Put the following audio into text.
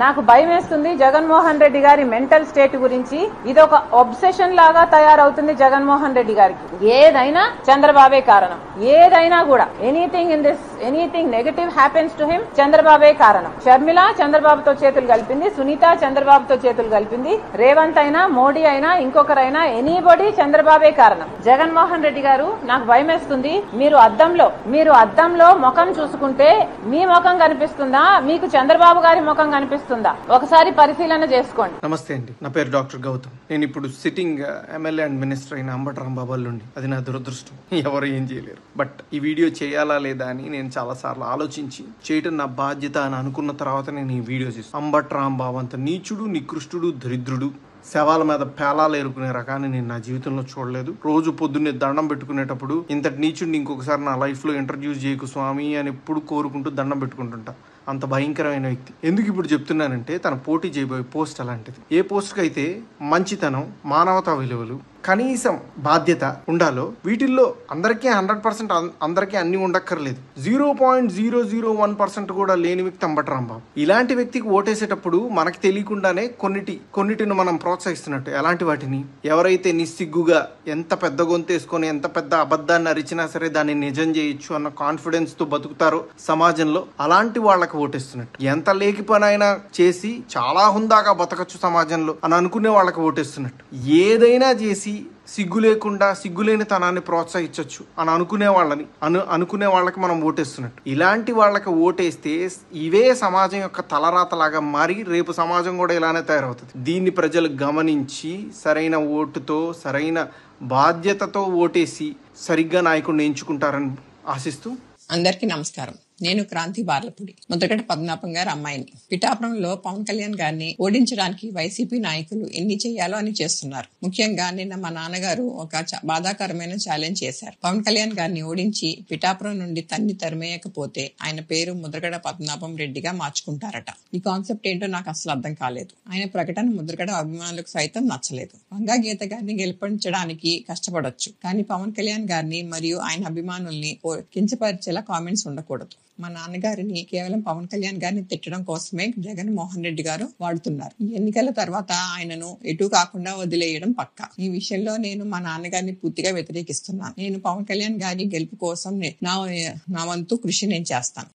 నాకు భయం వేస్తుంది జగన్మోహన్ రెడ్డి గారి మెంటల్ స్టేట్ గురించి. ఇది ఒక ఒబ్సెషన్ లాగా తయారవుతుంది జగన్మోహన్ రెడ్డి గారికి. ఏదైనా చంద్రబాబే కారణం. ఏదైనా కూడా anything negative happens to him చంద్రబాబే కారణం. షర్మిల చంద్రబాబుతో చేతులు కలిపింది, సునీత చంద్రబాబుతో చేతులు కలిపింది, రేవంత్ అయినా మోడీ అయినా ఇంకొకరైనా ఎనీబడి చంద్రబాబే కారణం. జగన్మోహన్ రెడ్డి గారు నాకు భయం వేస్తుంది. మీరు అద్దంలో ముఖం చూసుకుంటే మీ ముఖం కనిపిస్తుందా, మీకు చంద్రబాబు గారి ముఖం కనిపిస్తుందా? ఒకసారి పరిశీలన చేసుకోండి. నమస్తే అండి, నా పేరు డాక్టర్ గౌతమ్. నేను ఇప్పుడు సిట్టింగ్ ఎమ్మెల్యే అండ్ మినిస్టర్ అయిన అంబటి రాంబాబు నుండి. అది నా దురదృష్టం, ఎవరు ఏం చేయలేరు. బట్ ఈ వీడియో చేయాలా లేదా అని నేను చాలా సార్లు ఆలోచించి చేయటం నా బాధ్యత అని అనుకున్న తర్వాత నేను ఈ వీడియో చేస్తాను. అంబటి రాంబాబు అంత నీచుడు, నికృష్టుడు, దరిద్రుడు, శవాల మీద పేలాలు ఏరుకునే రకాన్ని నేను నా జీవితంలో చూడలేదు. రోజు పొద్దున్నే దండం పెట్టుకునేటప్పుడు ఇంతటి నీచుడిని ఇంకొకసారి నా లైఫ్ లో ఇంట్రడ్యూస్ చేయకు స్వామి అని ఎప్పుడు కోరుకుంటూ దండం పెట్టుకుంటుంటా. అంత భయంకరమైన వ్యక్తి. ఎందుకు ఇప్పుడు చెప్తున్నానంటే తన పోటీ చేయబోయే పోస్ట్ అలాంటిది. ఏ పోస్ట్కి అయితే మంచితనం, మానవతా విలువలు, కనీసం బాధ్యత ఉండాలో వీటిల్లో అందరికీ 100% అందరికీ అన్ని ఉండక్కర్లేదు. 0.001% కూడా లేని వ్యక్తి అంబటి రాంబాబు. ఇలాంటి వ్యక్తికి ఓటేసేటప్పుడు మనకు తెలియకుండానే కొన్నిటిని మనం ప్రోత్సహిస్తున్నట్టు. ఎలాంటి వాటిని? ఎవరైతే నిస్సిగ్గుగా ఎంత పెద్ద గొంతేసుకొని ఎంత పెద్ద అబద్ధాన్ని అరిచినా సరే దాన్ని నిజం చేయొచ్చు అన్న కాన్ఫిడెన్స్ తో బతుకుతారో సమాజంలో, అలాంటి వాళ్ళకి ఓటేస్తున్నట్టు. ఎంత లేకి పనైనా చేసి చాలా హుందాగా బతకచ్చు సమాజంలో అని అనుకునే వాళ్ళకి ఓటేస్తున్నట్టు. ఏదైనా చేసి సిగ్గు లేకుండా సిగ్గులేని తనాన్ని ప్రోత్సహించవచ్చు అని అనుకునే వాళ్ళకి మనం ఓటేస్తున్నట్టు. ఇలాంటి వాళ్ళకి ఓటేస్తే ఇవే సమాజం యొక్క తలరాతలాగా మారి రేపు సమాజం కూడా ఇలానే తయారవుతుంది. దీన్ని ప్రజలు గమనించి సరైన ఓటుతో, సరైన బాధ్యతతో ఓటేసి సరిగ్గా నాయకుడిని ఎంచుకుంటారని ఆశిస్తూ అందరికీ నమస్కారం. నేను క్రాంతి బార్లపూడి, ముద్రగడ పద్మనాభం గారి అమ్మాయిని. పిఠాపురంలో పవన్ కళ్యాణ్ గారిని ఓడించడానికి వైసీపీ నాయకులు ఎన్ని చేయాలో అని చేస్తున్నారు. ముఖ్యంగా నిన్న మా నాన్నగారు ఒక బాధాకరమైన ఛాలెంజ్ చేశారు. పవన్ కళ్యాణ్ గారిని ఓడించి పిఠాపురం నుండి తరిమేయకపోతే ఆయన పేరు ముద్రగడ పద్మనాభం రెడ్డిగా మార్చుకుంటారట. ఈ కాన్సెప్ట్ ఏంటో నాకు అసలు అర్థం కాలేదు. ఆయన ప్రకటన ముద్రగడ అభిమానులకు సైతం నచ్చలేదు. వంగా గీత గారిని గెలిపించడానికి కష్టపడొచ్చు, కానీ పవన్ కళ్యాణ్ గారిని మరియు ఆయన అభిమానుల్ని కించపరిచేలా కామెంట్స్ ఉండకూడదు. మా నాన్నగారిని కేవలం పవన్ కళ్యాణ్ గారిని తిట్టడం కోసమే జగన్మోహన్ రెడ్డి గారు వాడుతున్నారు. ఈ ఎన్నికల తర్వాత ఆయనను ఎటు కాకుండా వదిలేయడం పక్కా. ఈ విషయంలో నేను మా నాన్నగారిని పూర్తిగా వ్యతిరేకిస్తున్నాను. నేను పవన్ కళ్యాణ్ గారి గెలుపు కోసం నా వంతు కృషి నేను చేస్తాను.